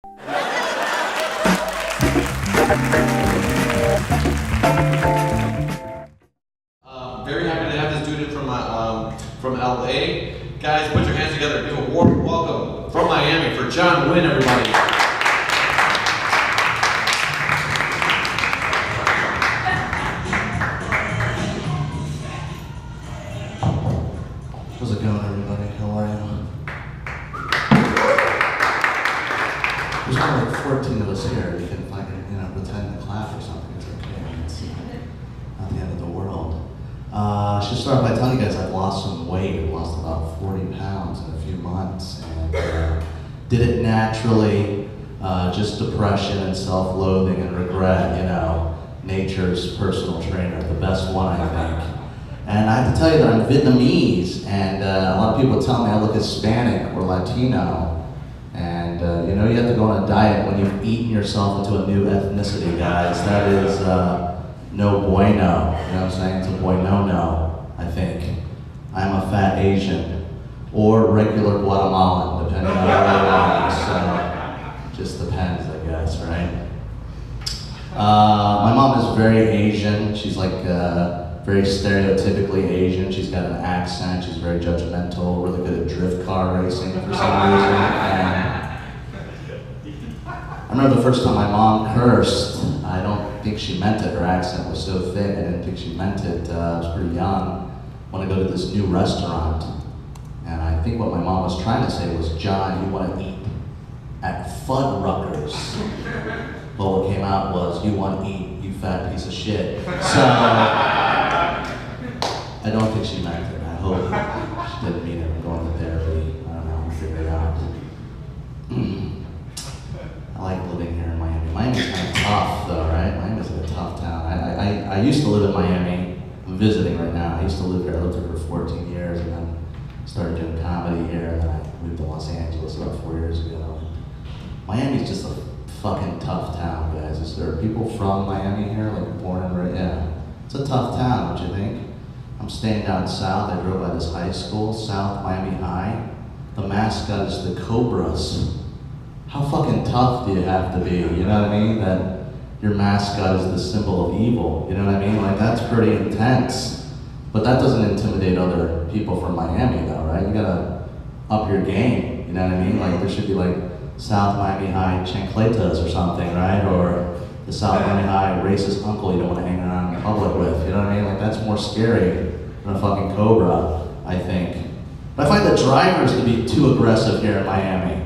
Very happy to have this dude in from LA. Guys, put your hands together. Give a warm welcome from Miami for John Wynn, everybody. How's it going, everybody? How are you? There's only like 14 of us here. We can fucking, pretend to clap or something. It's okay. It's not the end of the world. I should start by telling you guys I've lost some weight. I've lost about 40 pounds in a few months, and did it naturally. Just depression and self-loathing and regret. Nature's personal trainer, the best one, I think. And I have to tell you that I'm Vietnamese, and a lot of people tell me I look Hispanic or Latino. And you have to go on a diet when you've eaten yourself into a new ethnicity, guys. That is no bueno. You know what I'm saying? It's a bueno, I think. I'm a fat Asian or regular Guatemalan, depending on where I am. So just depends, I guess, right? My mom is very Asian. She's like very stereotypically Asian. She's got an accent. She's very judgmental, really good at drift car racing for some reason. And I remember the first time my mom cursed. I don't think she meant it. Her accent was so thick, I didn't think she meant it. I was pretty young. I want to go to this new restaurant. And I think what my mom was trying to say was, John, you want to eat at Fuddruckers. But what came out was, you want to eat, you fat piece of shit. So, I don't think she meant it. I hope she didn't mean it. I'm going to therapy. I don't know, we'll figure it out. I like living here in Miami. Miami's kind of tough though, right? Miami's like a tough town. I used to live in Miami. I'm visiting right now. I used to live here. I lived here for 14 years and then started doing comedy here, and then I moved to Los Angeles about 4 years ago. Miami's just a fucking tough town, guys. Is there people from Miami here, like born and raised? Yeah. It's a tough town, don't you think? I'm staying down south. I drove by this high school, South Miami High. The mascot is the Cobras. How fucking tough do you have to be? You know what I mean? That your mascot is the symbol of evil. You know what I mean? Like, that's pretty intense. But that doesn't intimidate other people from Miami, though, right? You gotta up your game. You know what I mean? Like, there should be like South Miami High chancletas or something, right? Or the South Miami High racist uncle you don't want to hang around in public with. You know what I mean? Like, that's more scary than a fucking cobra, I think. But I find the drivers to be too aggressive here in Miami.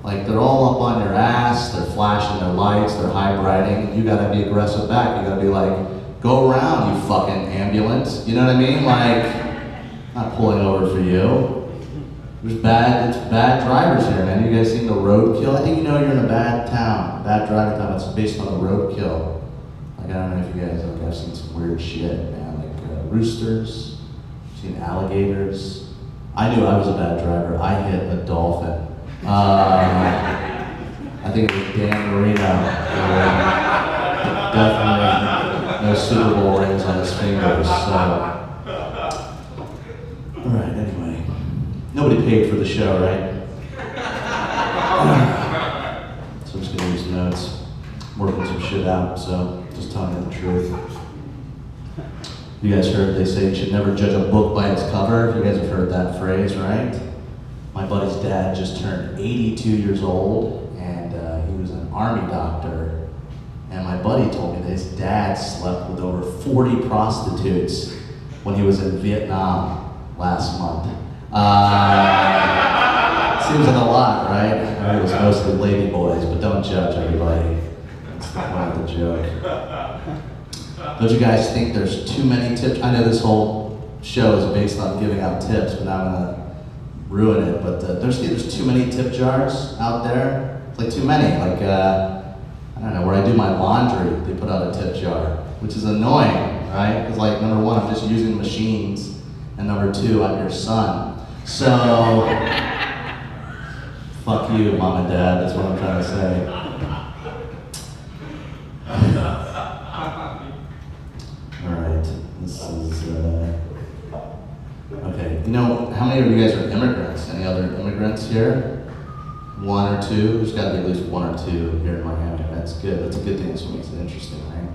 Like, they're all up on your ass, they're flashing their lights, they're high-riding. You gotta be aggressive back. You gotta be like, go around, you fucking ambulance. You know what I mean? Like, not pulling over for you. It's bad drivers here, man. You guys seen the roadkill? I think you know you're in a bad town, bad driving town. It's based on the roadkill. Like, I don't know if you guys have seen some weird shit, man. Like roosters, seen alligators. I knew I was a bad driver. I hit a dolphin. I think it was Dan Marino. Definitely no Super Bowl rings on his fingers. So, all right. Anyway, nobody paid for the show, right? So I'm just gonna use notes, working some shit out. So just telling you the truth. You guys heard they say you should never judge a book by its cover. You guys have heard that phrase, right? My buddy's dad just turned 82 years old, and he was an army doctor. And my buddy told me that his dad slept with over 40 prostitutes when he was in Vietnam last month. Seems like a lot, right? I mean, it was mostly lady boys, but don't judge everybody. That's the point of the joke. Don't you guys think there's too many tips? I know this whole show is based on giving out tips, but now I'm gonna ruin it. But don't you think there's too many tip jars out there? It's like too many. Like, I don't know, where I do my laundry, they put out a tip jar, which is annoying, right? Because like, number one, I'm just using machines, and number two, I'm your son. So, fuck you, mom and dad, that's what I'm trying to say. All right, this is, okay. You know, how many of you guys are immigrants? Any other immigrants here? one or two. There's got to be at least one or two here in Miami. That's good. That's a good thing. That's what makes it interesting, right?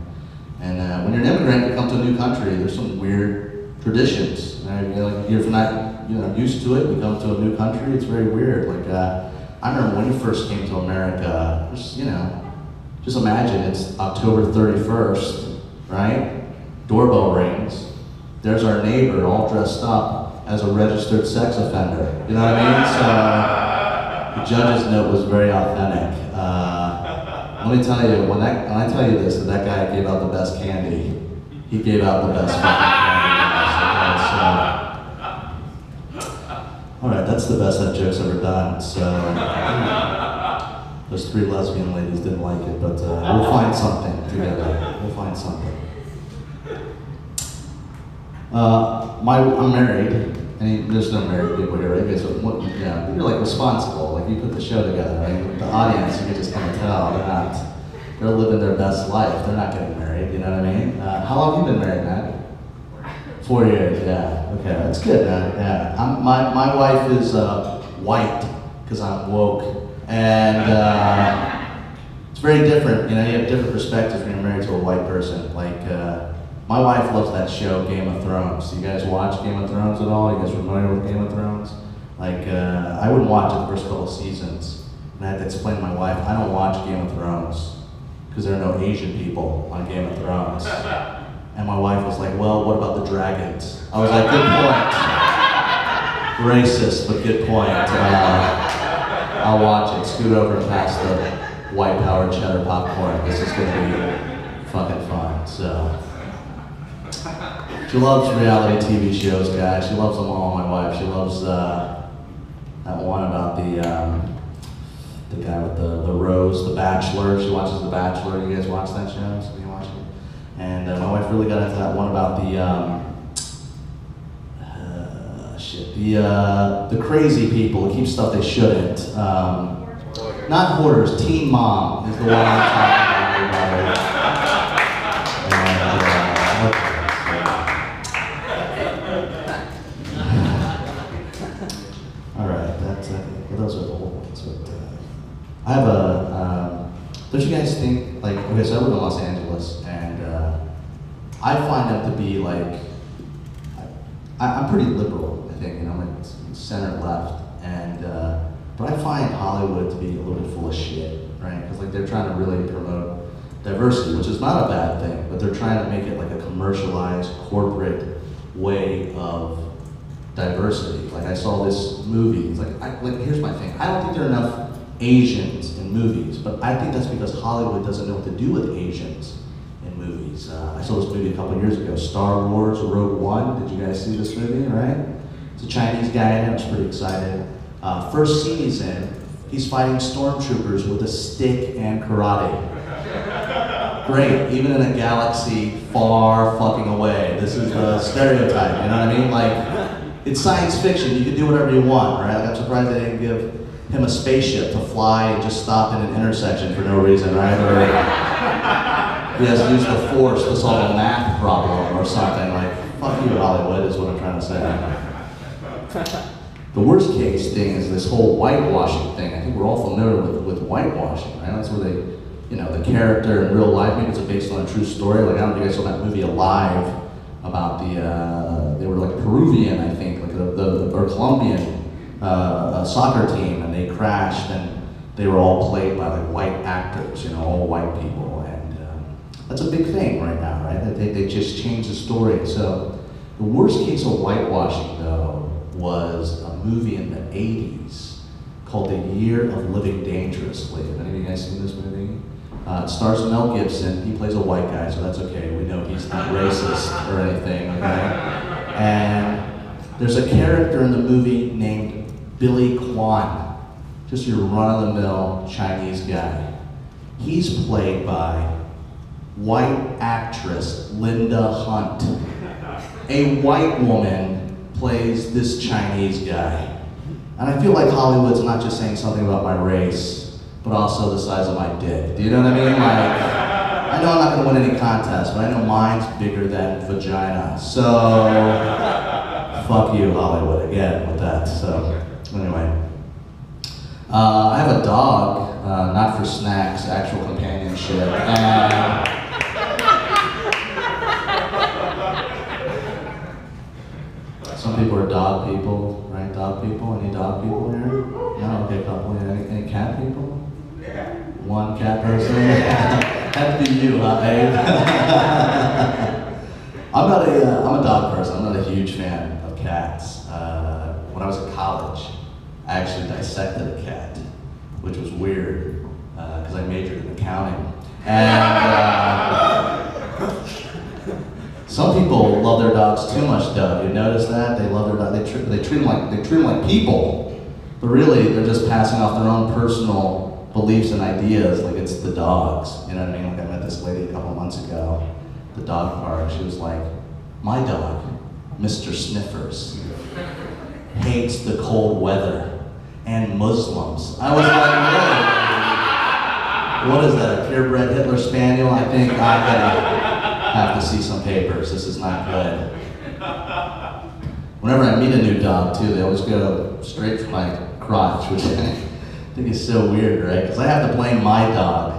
And when you're an immigrant, you come to a new country. There's some weird traditions. Right? Like you're not, used to it. You come to a new country. It's very weird. Like I remember when you first came to America. Just imagine it's October 31st, right? Doorbell rings. There's our neighbor all dressed up as a registered sex offender. You know what I mean? So the judge's note was very authentic. Let me tell you, when I tell you this, that guy gave out the best candy. He gave out the best fucking candy. So, all right, that's the best that joke's ever done. So. Those three lesbian ladies didn't like it, but we'll find something together. We'll find something. I'm married, and there's no married people here, right? You guys you're like responsible. Like you put the show together, right? The audience, you can just kind of tell they're living their best life. They're not getting married. You know what I mean? How long have you been married, Matt? 4 years. Yeah. Okay, that's good, man. Yeah. My wife is white because I'm woke. And it's very different, you have different perspectives when you're married to a white person. Like, my wife loves that show, Game of Thrones. Do you guys watch Game of Thrones at all? You guys familiar with Game of Thrones? Like, I wouldn't watch it the first couple of seasons. And I had to explain to my wife, I don't watch Game of Thrones because there are no Asian people on Game of Thrones. And my wife was like, well, what about the dragons? I was like, good point. Racist, but good point. I'll watch it, scoot over past the white powered cheddar popcorn. This is gonna be fucking fun. So she loves reality TV shows, guys. She loves them all, my wife. She loves that one about the guy with the rose, The Bachelor. She watches The Bachelor. You guys watch that show? So you watch it? And my wife really got into that one about the crazy who keep stuff they shouldn't. Not hoarders, Teen Mom is the one I'm talking about. All right, those are the old ones. But I have don't you guys think, so I live in Los Angeles, and I find them to be I'm pretty liberal, I think, I'm like center left, and but I find Hollywood to be a little bit full of shit, right? Because they're trying to really promote diversity, which is not a bad thing, but they're trying to make it like a commercialized, corporate way of diversity. Like I saw this movie, it's here's my thing, I don't think there are enough Asians in movies, but I think that's because Hollywood doesn't know what to do with Asians in movies. I saw this movie a couple years ago, Star Wars Rogue One. Did you guys see this movie, right? It's a Chinese guy in it, I was pretty excited. First scene he's in, he's fighting stormtroopers with a stick and karate. Great, even in a galaxy far fucking away. This is the stereotype, you know what I mean? It's science fiction, you can do whatever you want, right? I'm surprised they didn't give him a spaceship to fly and just stop in an intersection for no reason, right? Or he has to use the Force to solve a math problem or something. Fuck you, Hollywood, is what I'm trying to say. The worst case thing is this whole whitewashing thing. I think we're all familiar with whitewashing, right? That's where the character in real life, maybe it's based on a true story. I don't know if you guys saw that movie Alive about they were Peruvian, I think, or Colombian soccer team, and they crashed, and they were all played by white actors, all white people, and that's a big thing right now, right? They just changed the story. So the worst case of whitewashing, though, was a movie in the 80s called The Year of Living Dangerously. Have any of you guys seen this movie? It stars Mel Gibson. He plays a white guy, so that's okay. We know he's not racist or anything, okay? And there's a character in the movie named Billy Kwan, just your run-of-the-mill Chinese guy. He's played by white actress Linda Hunt. A white woman plays this Chinese guy. And I feel like Hollywood's not just saying something about my race, but also the size of my dick. Do you know what I mean? I know I'm not gonna win any contest, but I know mine's bigger than vagina. So, fuck you, Hollywood, again with that. So, anyway. I have a dog, not for snacks, actual companionship. And some people are dog people, right? Dog people? Any dog people here? No? Okay, couple. Any cat people? Yeah. One cat person? That'd be you, huh, Abe? I'm a dog person. I'm not a huge fan of cats. When I was in college, I actually dissected a cat, which was weird, because I majored in accounting. And some people love their dogs too much, Doug. You notice that? They love their dog. They treat them like people, but really they're just passing off their own personal beliefs and ideas like it's the dogs. You know what I mean? Like I met this lady a couple months ago at the dog park. She was like, "My dog, Mr. Sniffers, hates the cold weather and Muslims." I was like, "What is that? A purebred Hitler Spaniel? I think I gotta have to see some papers. This is not good." Whenever I meet a new dog, too, they always go straight for my crotch, which I think is so weird, right? Because I have to blame my dog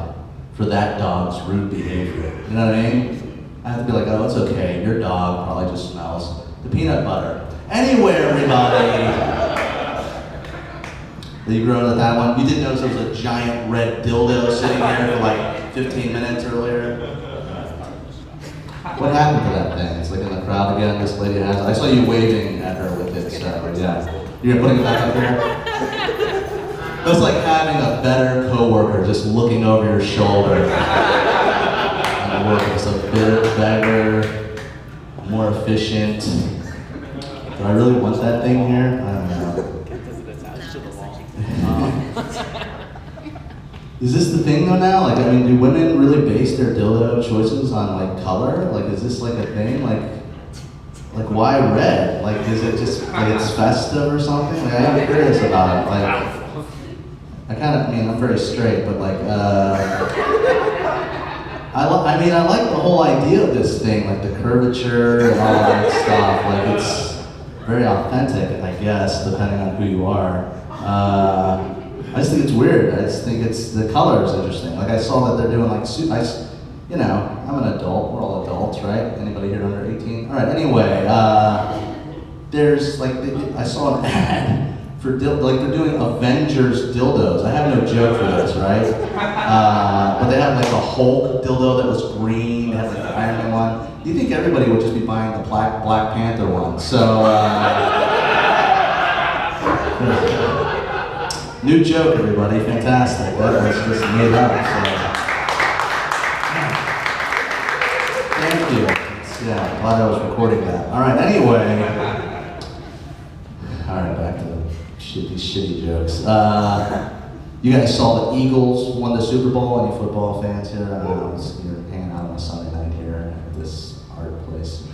for that dog's rude behavior. You know what I mean? I have to be like, "Oh, it's okay. Your dog probably just smells the peanut butter." Anyway, everybody. Are you growing with that one? You did notice there was a giant red dildo sitting here for like 15 minutes earlier? What happened to that thing? It's like in the crowd again, this lady has it. I saw you waving at her with it, so yeah. You're putting it back up there? It's like having a better coworker just looking over your shoulder. And work is a bit better, more efficient. Do I really want that thing here? I don't know. Is this the thing though now? Like, I mean, do women really base their dildo choices on like color? Like, is this like a thing? Like why red? Like, is it just like it's festive or something? Like, I'm curious about it. Like, I mean, I'm very straight, but like, I like the whole idea of this thing, like the curvature and all that stuff. Like, it's very authentic, I guess, depending on who you are. I just think it's weird. I just think the color is interesting. Like I saw that they're doing like, you know, I'm an adult. We're all adults, right? Anybody here under 18? All right. Anyway, there's like I saw an ad for like they're doing Avengers dildos. I have no joke for this, right? But they have like a Hulk dildo that was green. They have like the Iron Man one. You think everybody would just be buying the Black Panther one? So. New joke, everybody. Fantastic. That was just made up. So. Thank you. Yeah, glad I was recording that. All right, anyway. All right, back to these shitty jokes. You guys saw the Eagles won the Super Bowl. Any football fans here? You're hanging out on a Sunday night here at this art place.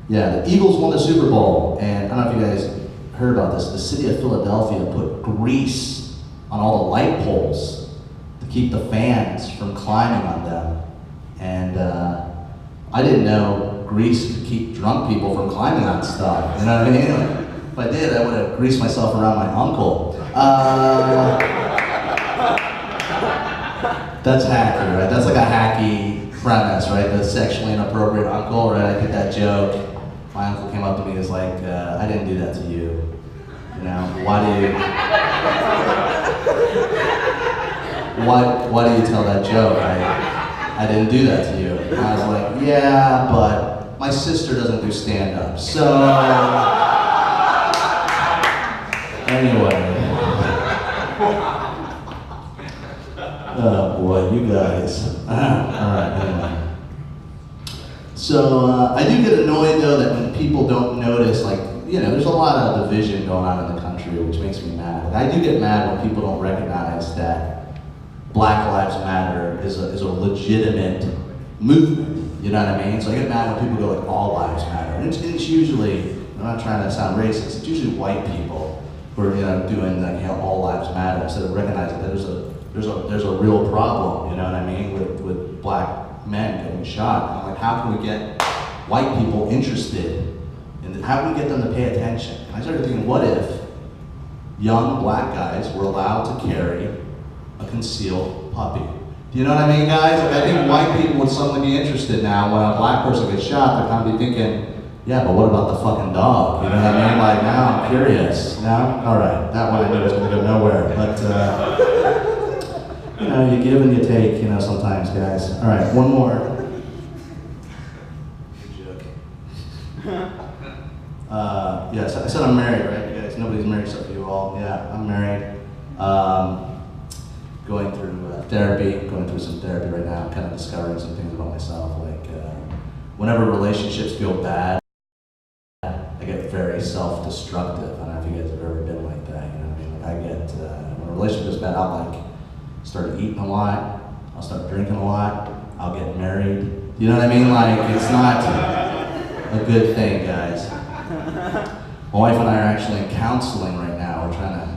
Yeah, the Eagles won the Super Bowl. And I don't know if you guys heard about this. The city of Philadelphia put grease on all the light poles to keep the fans from climbing on them. And I didn't know grease could keep drunk people from climbing on stuff. You know what I mean? Like, if I did, I would have greased myself around my uncle. That's hacky, right? That's like a hacky premise, right? The sexually inappropriate uncle, right? I get that joke. My uncle came up to me and was like, "I didn't do that to you. You know, why do you tell that joke? I didn't do that to you." And I was like, "Yeah, but my sister doesn't do stand-up, so anyway." Oh boy, you guys. All right, anyway. So I do get annoyed though that when people don't notice, like, you know, there's a lot of division going on in the country, which makes me mad. I do get mad when people don't recognize that Black Lives Matter is a legitimate movement. You know what I mean? So I get mad when people go like, "All lives matter." And it's usually, I'm not trying to sound racist, it's usually white people who are, you know, doing like, you know, all lives matter instead of recognizing that there's a real problem. You know what I mean? With black men getting shot. And I'm like, how can we get white people interested in how can we get them to pay attention? And I started thinking, what if young black guys were allowed to carry a concealed puppy. Do you know what I mean, guys? Like, I think white people would suddenly be interested now when a black person gets shot. They're kind of be thinking, yeah, but what about the fucking dog? You know what I mean? Like, now I'm curious. Now, all right, that one I knew was going to go nowhere. But, you know, you give and you take, you know, sometimes, guys. All right, one more. Good joke. Yes, I said I'm married, right? You guys, nobody's married except for you all. Yeah, I'm married. Going through going through some therapy right now. I'm kind of discovering some things about myself. Like, whenever relationships feel bad, I get very self-destructive. I don't know if you guys have ever been like that. You know what I mean? Like, I get when a relationship is bad, I'll like start eating a lot. I'll start drinking a lot. I'll get married. You know what I mean? Like, it's not a good thing, guys. My wife and I are actually in counseling right now. We're trying to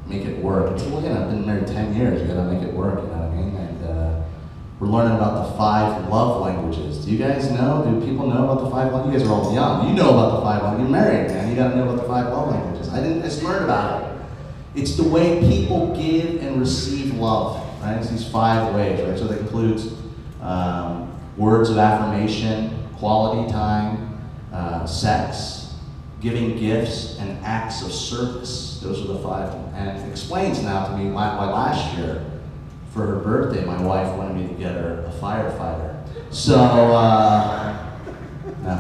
make it work. It's, well, you know, I've been married 10 years. You gotta make it work, you know what I mean? And we're learning about the 5 love languages. Do you guys know? Do people know about the 5 love? You guys are all young. You know about the 5 love. You're married, man. You gotta know about the 5 love languages. I just learned about it. It's the way people give and receive love, right? It's these 5 ways, right? So that includes words of affirmation, quality time, sex, giving gifts, and acts of service. Those are the 5. And it explains now to me why last year, for her birthday, my wife wanted me to get her a firefighter. So, no.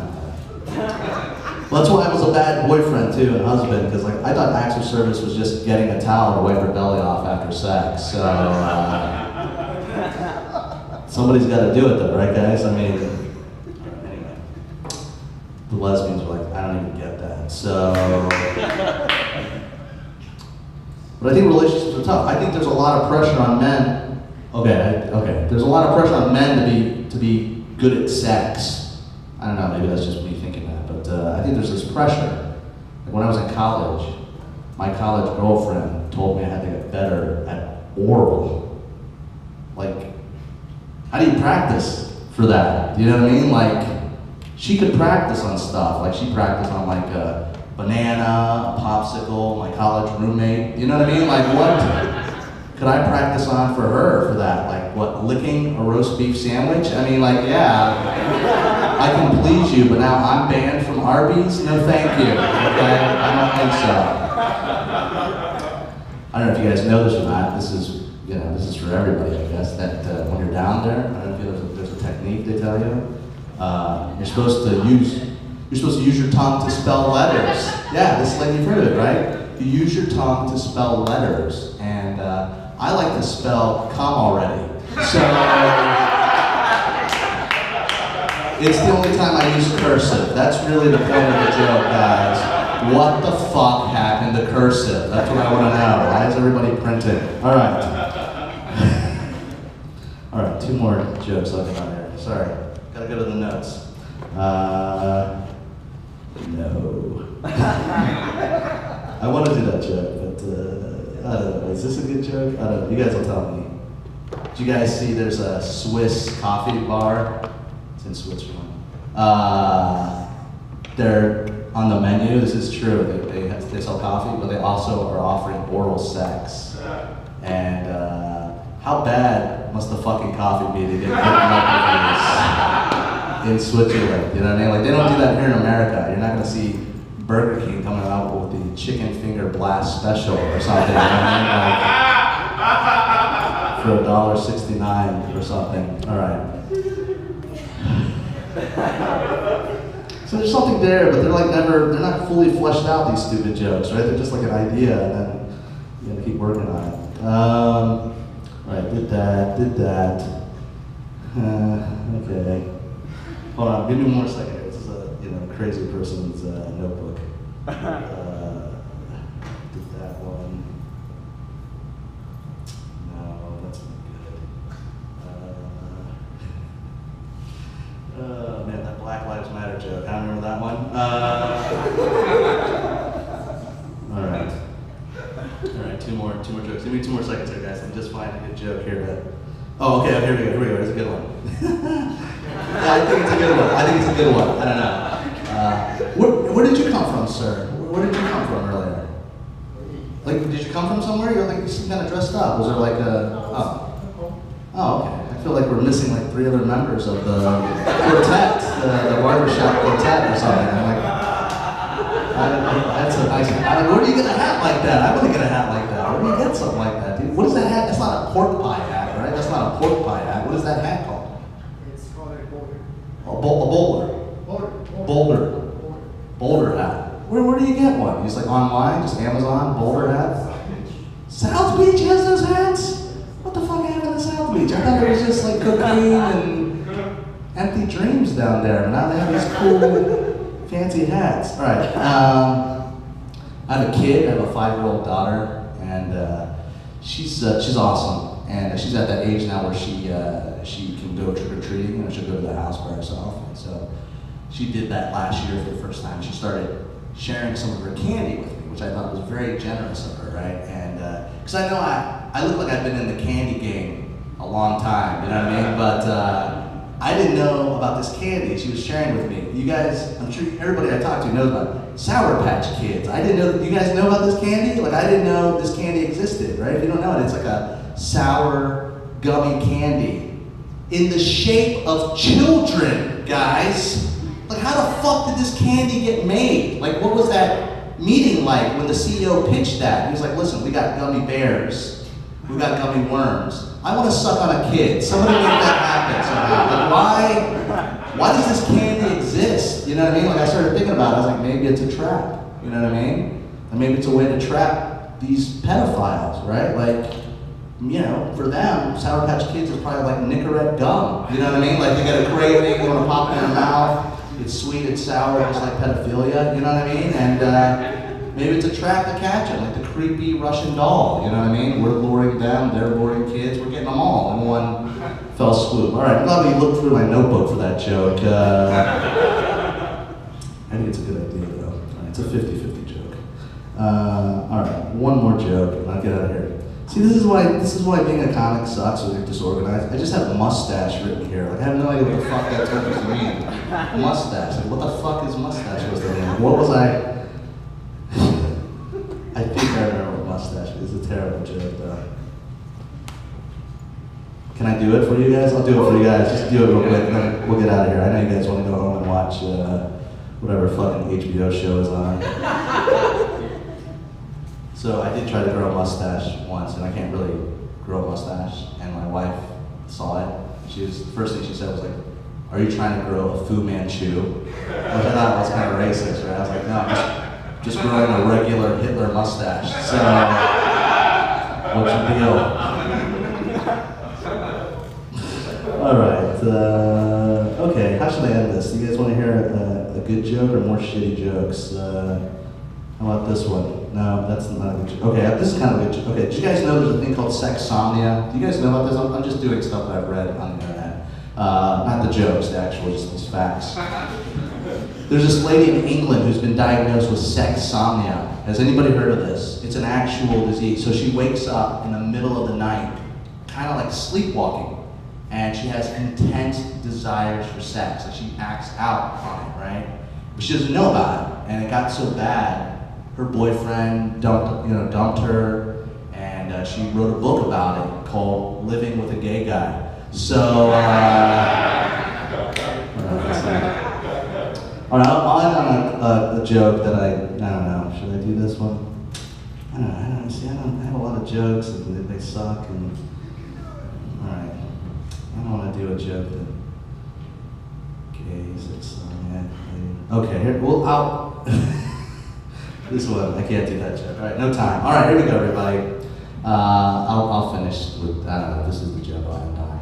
Well, that's why I was a bad boyfriend too, and husband, because like I thought acts of service was just getting a towel to wipe her belly off after sex. So, somebody's got to do it though, right guys? I mean, anyway. The lesbians were like, I don't even get that. So, but I think relationships are tough. I think there's a lot of pressure on men. Okay. There's a lot of pressure on men to be good at sex. I don't know. Maybe that's just me thinking that. But I think there's this pressure. Like when I was in college, my college girlfriend told me I had to get better at oral. Like, how do you practice for that? Do you know what I mean? Like, she could practice on stuff. Like, she practiced on like a banana, a popsicle, my college roommate. You know what I mean? Like, what could I practice on for her for that? Like, what, licking a roast beef sandwich? I mean, like, yeah, I can please you, but now I'm banned from Arby's? No, thank you. Okay? I don't think so. I don't know if you guys know this or not. This is, you know, this is for everybody, I guess, that when you're down there, I don't know if there's a technique they tell you. You're supposed to use your tongue to spell letters. Yeah, this lady, you've heard of it, right? You use your tongue to spell letters, and I like to spell come already. So it's the only time I use cursive. That's really the point of the joke, guys. What the fuck happened to cursive? That's what I want to know. Why is everybody printing? All right. All right, 2 more jokes I'll get on there. Sorry, gotta go to the notes. No. I want to do that joke, but I don't know. Is this a good joke? I don't know. You guys will tell me. Did you guys see there's a Swiss coffee bar? It's in Switzerland. They're on the menu. This is true. They sell coffee, but they also are offering oral sex. And how bad must the fucking coffee be to get hooked up with this in Switzerland? You know what I mean? Like, they don't do that here in America. You're not going to see Burger King coming out with the chicken finger blast special or something. You know what I mean? Like, for $1.69 or something. All right. So there's something there, but they're not fully fleshed out, these stupid jokes, right? They're just like an idea, and then you gotta keep working on it. Right, did that. Okay. Hold on, give me 1 more second here. This is a crazy person's notebook. Did that one. No, that's not good. Man, that Black Lives Matter joke. I remember that one. All right. All right, two more jokes. Give me 2 more seconds here, guys. I'm just finding a good joke here. Oh, okay, here we go. It's a good one. Yeah, I think it's a good one. I don't know. Where did you come from, sir? Where did you come from earlier? Like, did you come from somewhere? You're like, you seem kind of dressed up. Was there like a, oh, okay. I feel like we're missing like 3 other members of the quartet, the barbershop quartet or something. I'm like, that's a nice hat. Where do you get a hat like that? I want to get a hat like that. Where do you get something like that, dude? What is that hat? That's not a pork pie hat, right? That's not a pork pie hat. What is that hat called? It's called a boulder. A boulder. Boulder hat. Where do you get one? Just like online, just Amazon, boulder hat? South Beach has those hats? What the fuck happened to South Beach? I thought it was just like cocaine and empty dreams down there. Now they have these cool, fancy hats. All right. I have a kid. I have a 5-year-old daughter, and she's awesome. And she's at that age now where she can go trick or treating. You know, she'll go to the house by herself. And so she did that last year for the first time. She started sharing some of her candy with me, which I thought was very generous of her, right? And because I know I look like I've been in the candy game a long time, you know what I mean? But I didn't know about this candy she was sharing with me. You guys, I'm sure everybody I talk to knows about Sour Patch Kids. I didn't know, you guys know about this candy? Like, I didn't know this candy existed, right? If you don't know it, it's like a sour gummy candy in the shape of children, guys. Like, how the fuck did this candy get made? Like, what was that meeting like when the CEO pitched that? He was like, listen, we got gummy bears, we got gummy worms. I want to suck on a kid. Somebody make that happen somehow. Like, why does this candy exist? You know what I mean? Like, I started thinking about it. I was like, maybe it's a trap. You know what I mean? And maybe it's a way to trap these pedophiles, right? Like, you know, for them, Sour Patch Kids is probably like Nicorette gum. You know what I mean? Like, they get a craving, they want to pop it in their mouth. It's sweet, it's sour, just like pedophilia, you know what I mean? And maybe it's a trap to catch them, like the creepy Russian doll, you know what I mean? We're luring them, they're luring kids, we're getting them all in one fell swoop. All right, let me look through my notebook for that joke. I think it's a good idea, though. All right, it's a 50-50 joke. All right, one more joke, and I'll get out of here. See, this is why being a comic sucks when you're disorganized. I just have mustache written here. Like, I have no idea what the fuck that's supposed to mean. Mustache. Like, what the fuck is mustache supposed to mean? What was I? I think I remember what mustache is. It's a terrible joke, though. Can I do it for you guys? I'll do it for you guys. Just do it real quick, and then we'll get out of here. I know you guys want to go home and watch whatever fucking HBO show is on. So I did try to grow a mustache once, and I can't really grow a mustache. And my wife saw it. The first thing she said was like, "Are you trying to grow a Fu Manchu?" Which I thought was kind of racist, right? I was like, "No, I'm just growing a regular Hitler mustache." So, what's your deal? All right. Okay. How should I end this? Do you guys want to hear a good joke or more shitty jokes? How about this one? No, that's not a good joke. Okay, this is kind of a good joke. Okay, did you guys know there's a thing called sexsomnia? Do you guys know about this? I'm just doing stuff that I've read on the internet. Not the jokes, the actual, just these facts. There's this lady in England who's been diagnosed with sexsomnia. Has anybody heard of this? It's an actual disease. So she wakes up in the middle of the night, kind of like sleepwalking, and she has intense desires for sex. Like, she acts out on it, right? But she doesn't know about it, and it got so bad. Her boyfriend dumped her, and she wrote a book about it called "Living with a Gay Guy." So, all right, I'll end on a joke that I don't know. Should I do this one? I don't know. See, I have a lot of jokes, and they suck. And all right, I don't want to do a joke that gays. Okay, here. Well, I'll. This one, I can't do that joke. All right, no time. All right, here we go, everybody. I'll finish with, I don't know, this is the joke, I'm dying.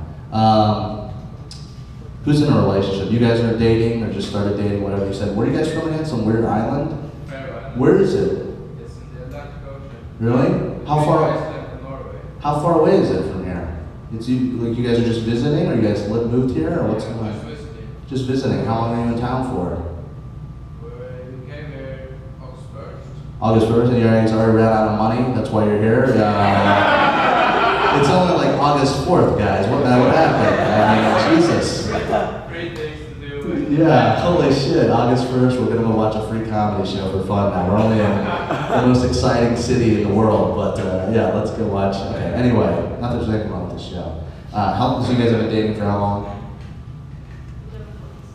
Who's in a relationship? You guys are dating or just started dating, whatever you said. Where are you guys from again? Some weird island? Where is it? It's in the Atlantic Ocean. Really? How Norway. far away is it from here? It's like you guys are just visiting, or you guys moved here, or what's going on? Just visiting. Just visiting. How long are you in town for? We came here August 1st. August 1st, and you guys already ran out of money. That's why you're here. It's only like August 4th, guys. What happened? I mean, Jesus. 3 things to do. Yeah, holy shit. August 1st, we're going to go watch a free comedy show for fun now. We're only in the most exciting city in the world, but yeah, let's go watch. Okay, anyway, not that there's anything wrong with this show. So you guys have been dating for how long?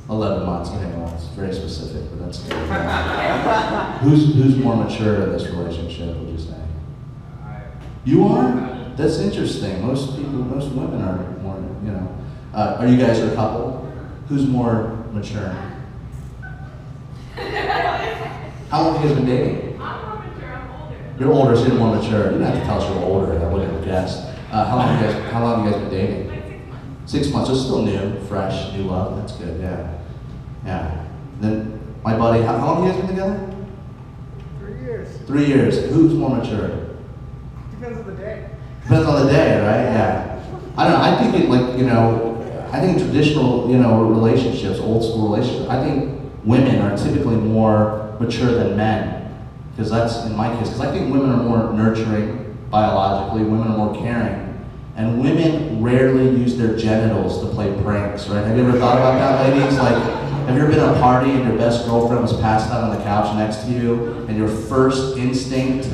11 months. Okay, well, it's very specific, but that's good. Who's more mature in this relationship, would you say? You are? That's interesting. Most women are more, you know. Are you guys a couple? Who's more mature? How long have you guys been dating? I'm more mature, I'm older. You're older, so you're more mature. You don't have to tell us you're older. I wouldn't have guessed. How long have you guys been dating? Like 6 months. 6 months. So still new, fresh, new love. That's good. Yeah, yeah. Then my buddy. How long have you guys been together? 3 years. 3 years. Who's more mature? Depends on the day. Depends on the day, right? Yeah. I don't know. I think I think traditional, relationships, old school relationships, I think women are typically more mature than men. Because that's in my case. Because I think women are more nurturing biologically, women are more caring. And women rarely use their genitals to play pranks, right? Have you ever thought about that, ladies? Like, have you ever been at a party and your best girlfriend was passed out on the couch next to you, and your first instinct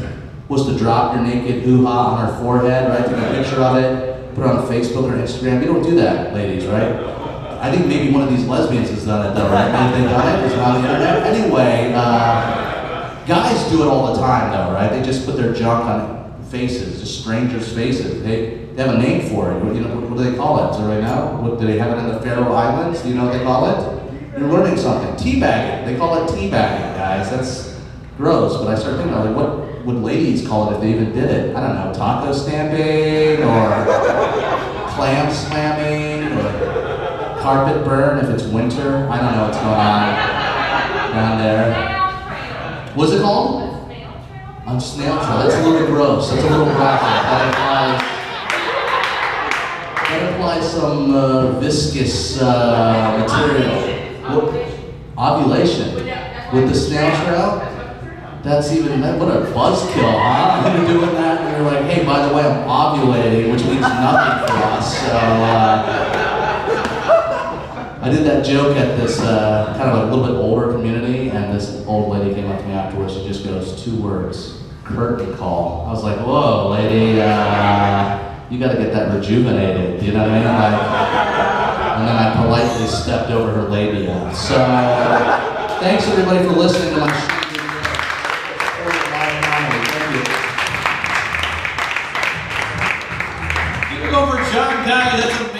was to drop your naked hoo-ha on her forehead, right? Take a picture of it, put it on Facebook or Instagram. You don't do that, ladies, right? I think maybe one of these lesbians has done it though, right? Maybe they've done it, it's on the internet. Anyway, guys do it all the time though, right? They just put their junk on faces, just strangers' faces. They have a name for it. What do they call it? Does everybody know? Do they have it in the Faroe Islands? Do you know what they call it? You're learning something. Teabagging. They call it teabagging, guys. That's gross, but I started thinking, like, what would ladies call it if they even did it? I don't know, taco stamping, or clam slamming, or carpet burn if it's winter. I don't know what's going on down there. Snail trail. What's it called? A snail trail? On snail trail. That's a little bit gross. That's a little graphic. That implies some viscous material. Ovulation. With the snail trail? That's what a buzzkill, huh? You're doing that and you're like, hey, by the way, I'm ovulating, which means nothing for us. So I did that joke at this kind of a little bit older community, and this old lady came up to me afterwards. She just goes, 2 words, curtain call. I was like, whoa, lady, you got to get that rejuvenated. You know what I mean? And then I politely stepped over her labia. So thanks everybody for listening to my show. Give it over John Guy. That's amazing.